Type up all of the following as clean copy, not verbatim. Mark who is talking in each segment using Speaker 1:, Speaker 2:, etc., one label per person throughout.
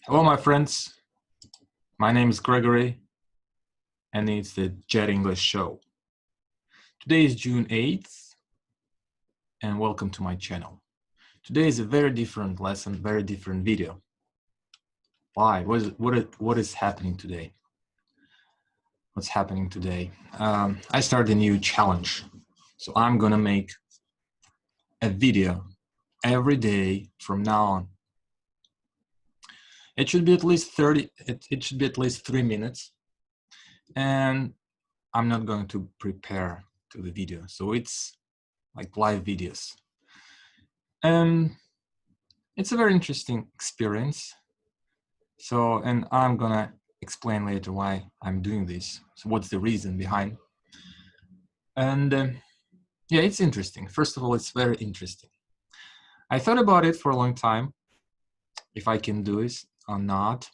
Speaker 1: Hello, my friends. My name is Gregory, and it's the Jet English Show. Today is June 8th, and welcome to my channel. Today is a very different lesson, very different video. Why? What is happening today? What's happening today? I started a new challenge. So I'm gonna make a video every day from now on. It should be at least 30, it should be at least 3 minutes. And I'm not going to prepare to the video. So it's like live videos. And it's a very interesting experience. So, and I'm gonna explain later why I'm doing this. So what's the reason behind? And yeah, it's interesting. First of all, it's very interesting. I thought about it for a long time, if I can do this or not.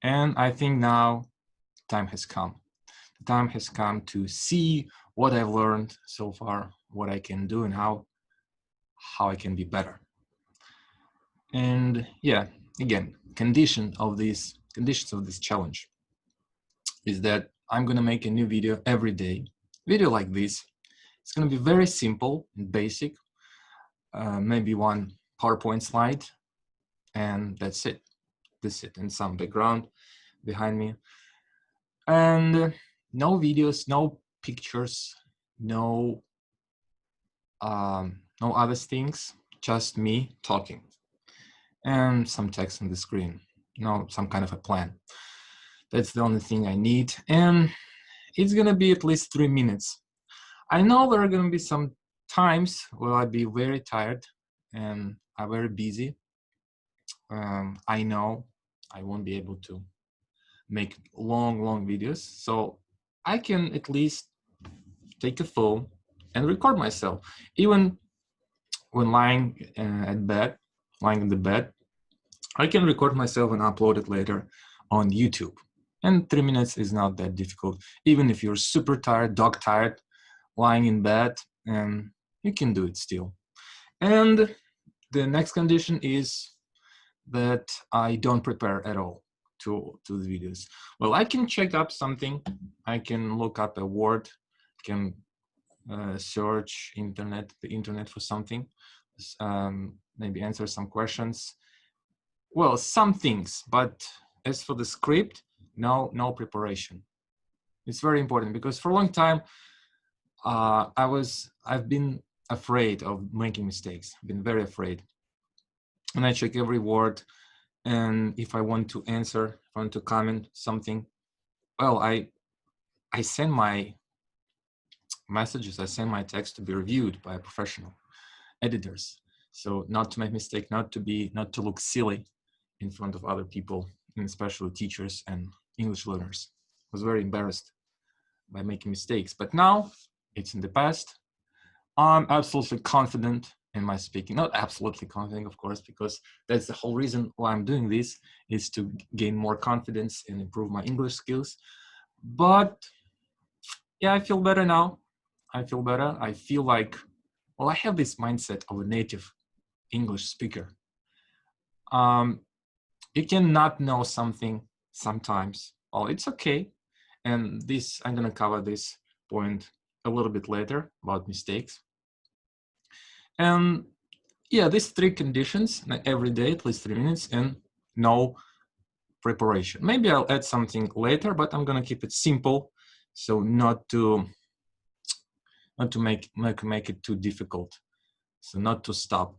Speaker 1: And I think now time has come. The time has come to see what I've learned so far, what I can do and how I can be better. And yeah, again, conditions of this challenge is that I'm gonna make a new video every day. Video like this. It's gonna be very simple and basic. Maybe one PowerPoint slide, and that's it. That's it, and some background behind me. And no videos, no pictures, no other things. Just me talking, and some text on the screen. Some kind of a plan. That's the only thing I need, and it's gonna be at least 3 minutes. I know there are gonna be some times where I'll be very tired and I'm very busy. I know I won't be able to make long videos, so I can at least take a phone and record myself, even when lying in the bed. I can record myself and upload it later on YouTube. And 3 minutes is not that difficult. Even if you're super tired, dog tired, lying in bed, and you can do it still. And the next condition is that I don't prepare at all to the videos. Well, I can check up something. I can look up a word, can search the internet for something, maybe answer some questions. Well, some things, but as for the script, no preparation. It's very important because for a long time, I've been afraid of making mistakes. I've been very afraid. And I check every word. And if I want to answer, if I want to comment something, well, I send my messages, I send my text to be reviewed by professional editors. So not to make mistake, not to look silly in front of other people, and especially teachers and English learners. I was very embarrassed by making mistakes, but now it's in the past. I'm absolutely confident in my speaking. Not absolutely confident, of course, because that's the whole reason why I'm doing this, is to gain more confidence and improve my English skills. But yeah, I feel better now. I feel better. I feel like, well, I have this mindset of a native English speaker. You cannot know something sometimes. Oh, it's okay. And this, I'm gonna cover this point a little bit later about mistakes. And yeah, these 3 conditions, every day, at least 3 minutes, and no preparation. Maybe I'll add something later, but I'm gonna keep it simple, so not to make it too difficult. So not to stop.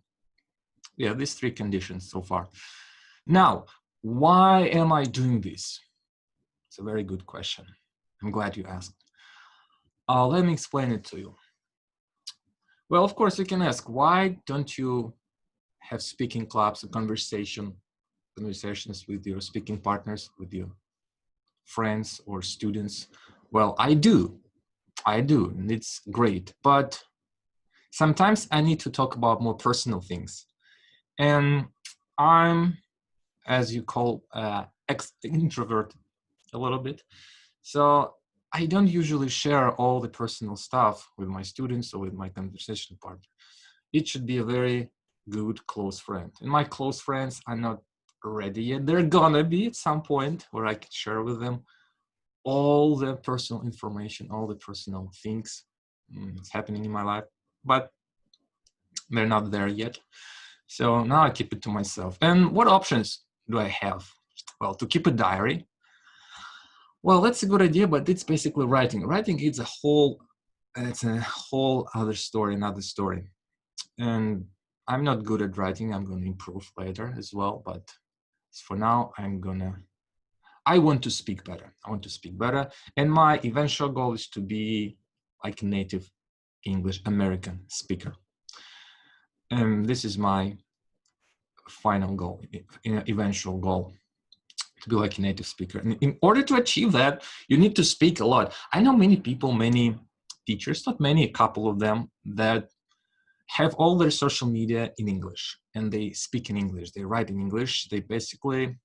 Speaker 1: Yeah, these 3 conditions so far. Now, why am I doing this? It's a very good question. I'm glad you asked. Let me explain it to you. Well, of course, you can ask, why don't you have speaking clubs, conversations with your speaking partners, with your friends or students? Well, I do, and it's great. But sometimes I need to talk about more personal things. And I'm, as you call, introvert a little bit. So I don't usually share all the personal stuff with my students or with my conversation partner. It should be a very good close friend. And my close friends are not ready yet. They're gonna be at some point where I can share with them all the personal information, all the personal things that's happening in my life, but they're not there yet. So now I keep it to myself. And what options do I have? Well, to keep a diary. Well, that's a good idea, but it's basically writing. Writing is it's a whole other story, another story. And I'm not good at writing. I'm going to improve later as well. But for now, I want to speak better. I want to speak better. And my eventual goal is to be like a native English American speaker. And this is my final goal, eventual goal, to be like a native speaker. And in order to achieve that, you need to speak a lot. I know many people, many teachers, not many, a couple of them, that have all their social media in English, and they speak in English, they write in English, they basically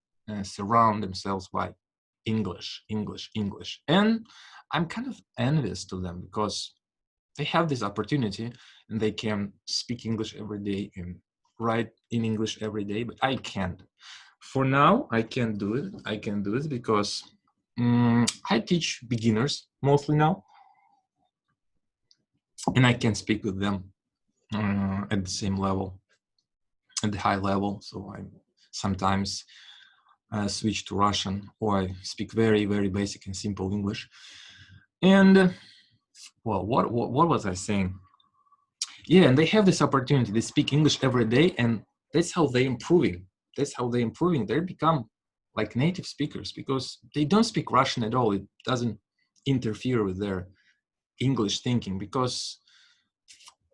Speaker 1: surround themselves by English, English, English. And I'm kind of envious to them because they have this opportunity and they can speak English every day and write in English every day, but I can't. For now, I can't do it. I can do it because I teach beginners mostly now, and I can speak with them at the same level, at the high level. So I sometimes switch to Russian, or I speak very, very basic and simple English. And well, what was I saying? Yeah, and they have this opportunity. They speak English every day, and that's how they're improving. That's how they're improving. They become like native speakers because they don't speak Russian at all. It doesn't interfere with their English thinking because,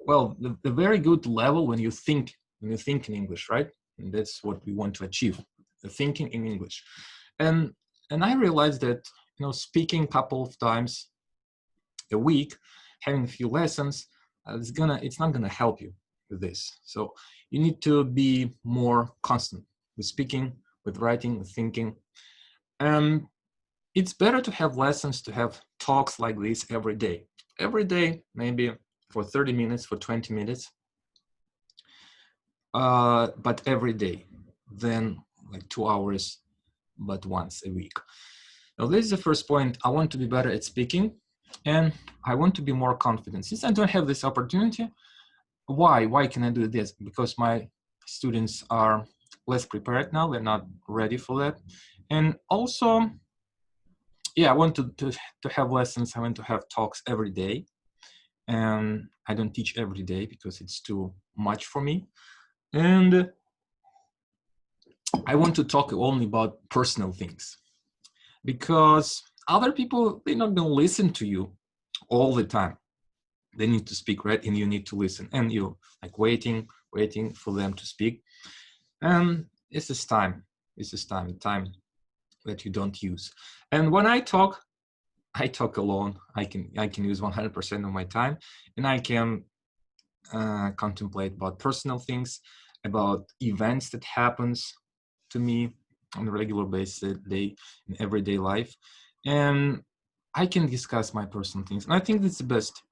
Speaker 1: well, the very good level when you think in English, right? And that's what we want to achieve, the thinking in English. And I realized that, speaking a couple of times a week, having a few lessons, it's not gonna help you with this. So you need to be more constant with speaking, with writing, with thinking. And it's better to have lessons, to have talks like this every day. Every day, maybe for 30 minutes, for 20 minutes, but every day, then like 2 hours, but once a week. Now, this is the first point. I want to be better at speaking, and I want to be more confident. Since I don't have this opportunity, why can I do this? Because my students are less prepared now. They're not ready for that. And also, yeah, I want to have lessons. I want to have talks every day. And I don't teach every day because it's too much for me. And I want to talk only about personal things because other people, they're not going to listen to you all the time. They need to speak, right? And you need to listen. And you like waiting for them to speak. And it's this time that you don't use. And when I talk alone. I can use 100% of my time, and I can contemplate about personal things, about events that happens to me on a regular basis, in everyday life, and I can discuss my personal things. And I think that's the best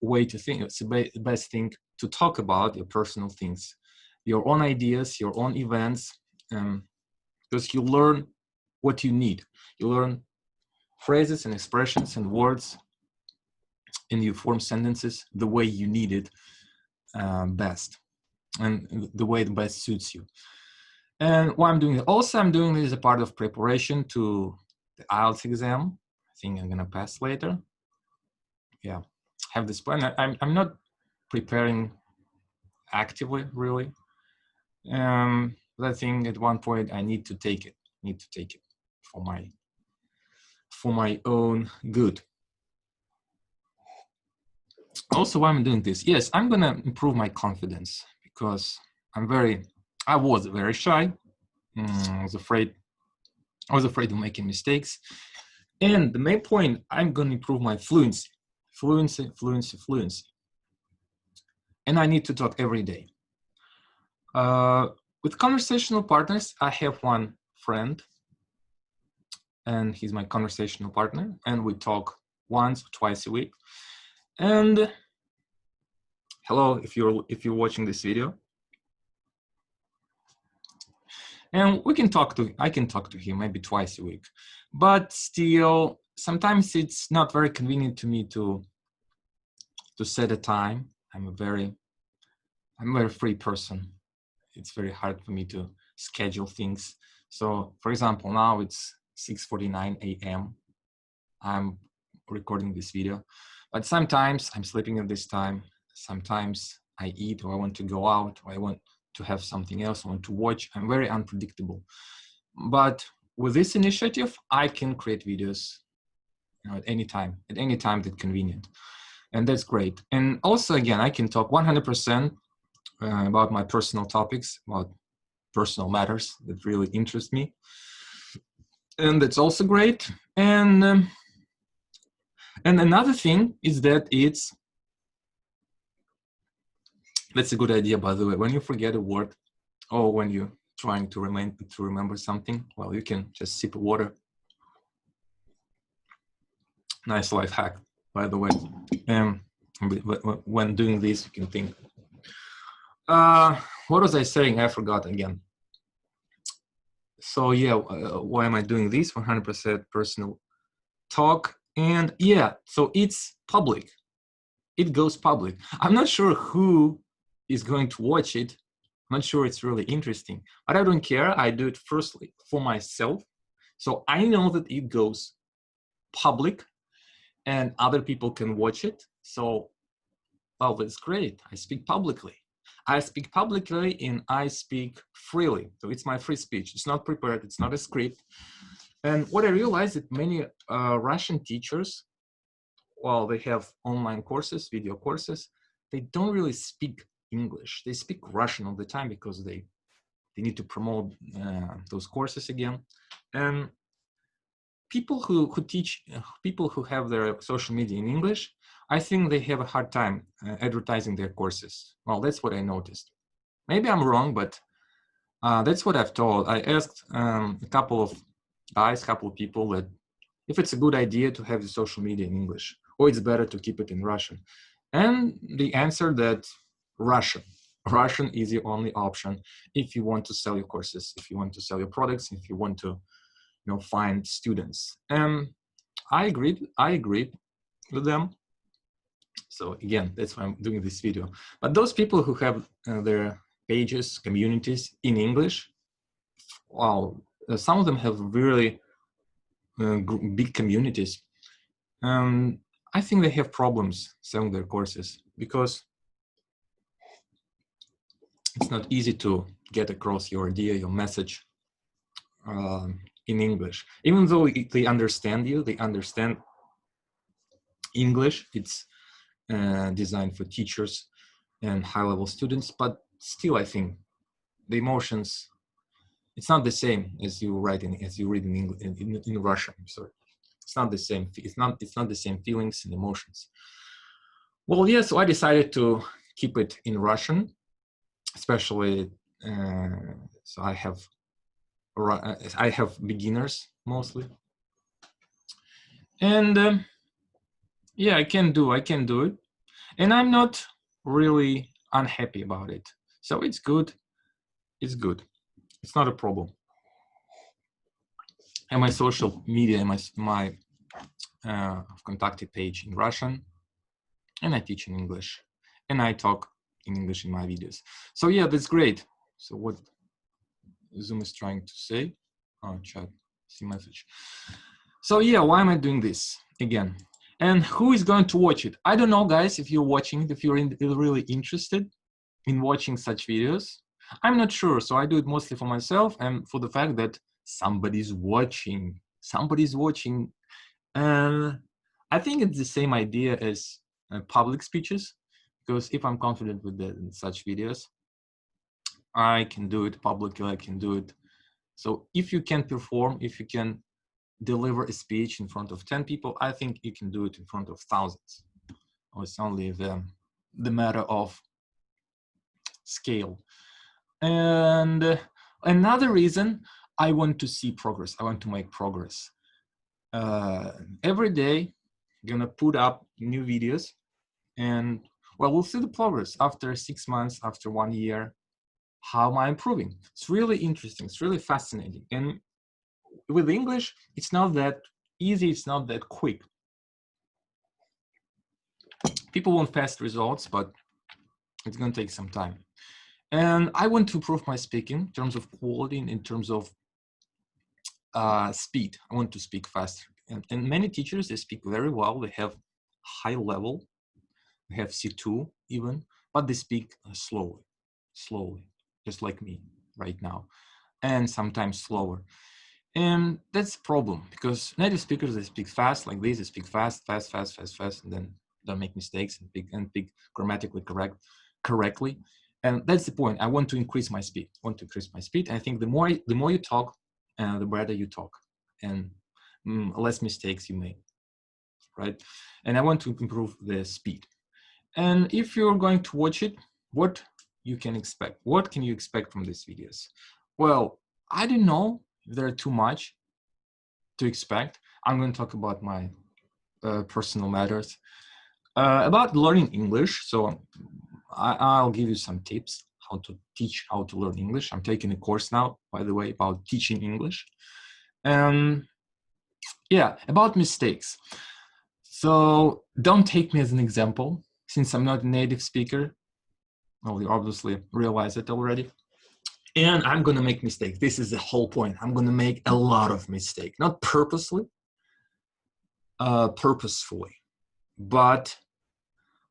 Speaker 1: way to think. It's the best thing to talk about your personal things, your own ideas, your own events, because you learn what you need. You learn phrases and expressions and words, and you form sentences the way you need it best, and the way it best suits you. And why I'm doing it, also I'm doing this as a part of preparation to the IELTS exam. I think I'm gonna pass later. Yeah, have this plan. I'm not preparing actively really, but I think at one point I need to take it. For my own good. Also, why I'm doing this? Yes, I'm gonna improve my confidence because I was very shy. I was afraid of making mistakes. And the main point, I'm gonna improve my fluency. And I need to talk every day. With conversational partners, I have one friend, and he's my conversational partner, and we talk once or twice a week. And hello, if you're watching this video. and I can talk to him maybe twice a week, but still sometimes it's not very convenient to me to set a time. I'm a very free person. It's very hard for me to schedule things. So for example, now it's 6:49 a.m. I'm recording this video, but sometimes I'm sleeping at this time. Sometimes I eat, or I want to go out, or I want to have something else, I want to watch. I'm very unpredictable. But with this initiative, I can create videos, you know, at any time that's convenient. And that's great. And also, again, I can talk 100% about my personal topics, about personal matters that really interest me. And that's also great. And another thing is that that's a good idea, by the way. When you forget a word, or when you're trying to remember something, well, you can just sip water. Nice life hack, by the way. When doing this, you can think. What was I saying? I forgot again. So yeah, why am I doing this? 100% personal talk. And yeah, so it's public. It goes public. I'm not sure who is going to watch it. I'm not sure it's really interesting, but I don't care. I do it firstly for myself. So I know that it goes public and other people can watch it. So, well, that's great. I speak publicly. I speak publicly and I speak freely. So it's my free speech. It's not prepared. It's not a script. And what I realized that many Russian teachers, well, they have online courses, video courses, they don't really speak English. They speak Russian all the time because they need to promote those courses again. And people who teach, people who have their social media in English, I think they have a hard time advertising their courses. Well, that's what I noticed. Maybe I'm wrong, but that's what I've told. I asked a couple of guys, couple of people, that if it's a good idea to have the social media in English, or it's better to keep it in Russian. And the answer that Russian is the only option if you want to sell your courses, if you want to sell your products, if you want to, you know, find students. I agreed with them. So again, that's why I'm doing this video. But those people who have their pages, communities in English, wow, some of them have really big communities. I think they have problems selling their courses because it's not easy to get across your idea, your message in English. Even though they understand you, they understand English, it's designed for teachers and high-level students, but still I think the emotions, it's not the same as you read in English, in Russian. I'm sorry. It's not the same. It's not the same feelings and emotions. Well, yeah, so I decided to keep it in Russian, especially so I have beginners mostly, and yeah, I can do it, and I'm not really unhappy about it. So it's good. It's good. It's not a problem. And my social media, my contacted page in Russian, and I teach in English, and I talk in English in my videos. So yeah, that's great. So what Zoom is trying to say? Oh, chat, see message. So yeah, why am I doing this again? And who is going to watch it? I don't know, guys, if you're watching it, if you're really interested in watching such videos. I'm not sure, so I do it mostly for myself and for the fact that somebody's watching. Somebody's watching. I think it's the same idea as public speeches, because if I'm confident with such videos, I can do it publicly, I can do it. So if you can perform, if you can deliver a speech in front of 10 people, I think you can do it in front of thousands. Or it's only the matter of scale. And another reason, I want to see progress. I want to make progress. Every day, I'm gonna put up new videos, and well, we'll see the progress after 6 months, after 1 year. how am I improving? It's really interesting. It's really fascinating. And with English, it's not that easy. It's not that quick. People want fast results, but it's going to take some time. And I want to improve my speaking in terms of quality and in terms of speed. I want to speak faster. And many teachers, they speak very well. They have high level. They have C2 even, but they speak slowly, just like me right now, and sometimes slower. And that's a problem because native speakers, they speak fast like this. They speak fast, and then don't make mistakes and speak grammatically correctly. And that's the point. I want to increase my speed. I think the more you talk, the better you talk, and less mistakes you make, right? And I want to improve the speed. And if you're going to watch it, what you can expect? What can you expect from these videos? Well, I don't know if there are too much to expect. I'm going to talk about my personal matters. About learning English, so I'll give you some tips how to teach, how to learn English. I'm taking a course now, by the way, about teaching English. Yeah, about mistakes. So don't take me as an example, since I'm not a native speaker. Well, you obviously realize it already. And I'm going to make mistakes. This is the whole point. I'm going to make a lot of mistakes, not purposefully, purposefully, but,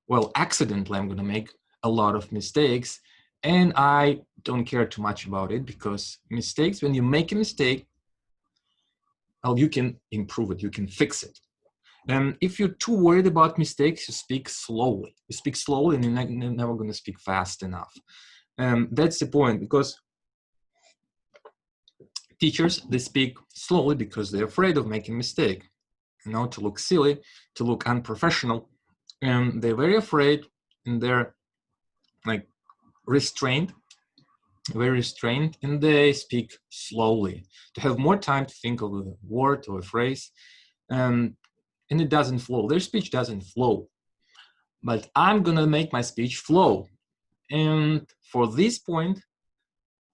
Speaker 1: well, accidentally, I'm going to make a lot of mistakes. And I don't care too much about it because mistakes, when you make a mistake, well, you can improve it, you can fix it. And if you're too worried about mistakes, you speak slowly. You speak slowly and you're never going to speak fast enough. That's the point, because teachers, they speak slowly because they're afraid of making a mistake, to look silly, to look unprofessional. And they're very afraid, and they're like very restrained, and they speak slowly to have more time to think of a word or a phrase. And it doesn't flow. Their speech doesn't flow. But I'm going to make my speech flow. And for this point,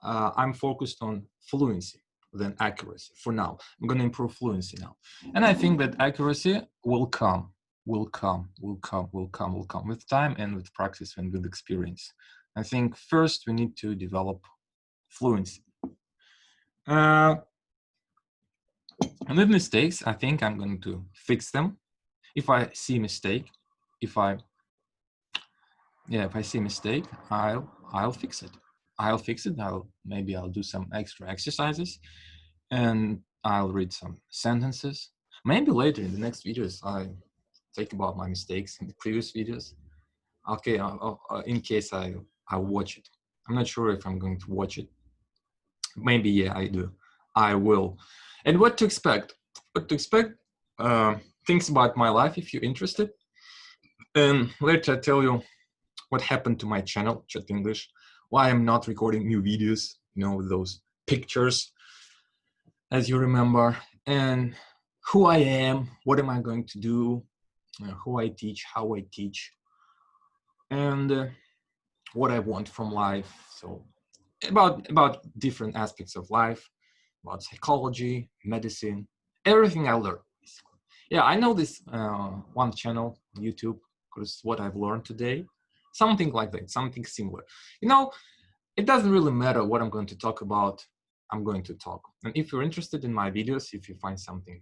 Speaker 1: I'm focused on fluency than accuracy for now. I'm going to improve fluency now. And I think that accuracy will come with time and with practice and with experience. I think first we need to develop fluency. And with mistakes, I think I'm going to fix them. If I see a mistake, if I see a mistake, I'll fix it. Maybe I'll do some extra exercises, and I'll read some sentences. Maybe later in the next videos, I think about my mistakes in the previous videos. Okay, in case I watch it. I'm not sure if I'm going to watch it. Maybe, yeah, I do. I will. And what to expect? Things about my life if you're interested. And later I tell you what happened to my channel, Chat English, why I'm not recording new videos, with those pictures, as you remember, and who I am, what am I going to do, who I teach, how I teach, and what I want from life. So about different aspects of life, about psychology, medicine, everything I learned. Yeah, I know this one channel, YouTube, because what I've learned today, something like that, something similar. It doesn't really matter what I'm going to talk about. I'm going to talk. And if you're interested in my videos, if you find something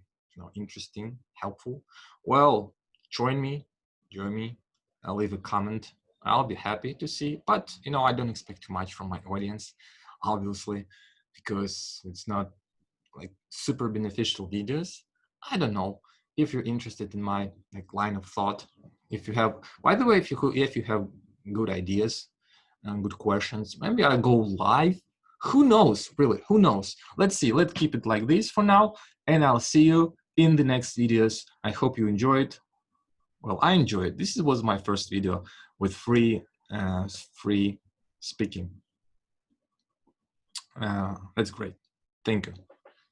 Speaker 1: interesting, helpful, well, join me, I'll leave a comment. I'll be happy to see. But I don't expect too much from my audience, obviously, because it's not like super beneficial videos. I don't know if you're interested in my line of thought. If you have, by the way, if you have good ideas and good questions, maybe I'll go live. Who knows, really? Who knows? Let's see. Let's keep it like this for now, and I'll see you in the next videos. I hope you enjoyed. Well, I enjoyed. This was my first video with free speaking. That's great. Thank you.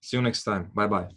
Speaker 1: See you next time. Bye-bye.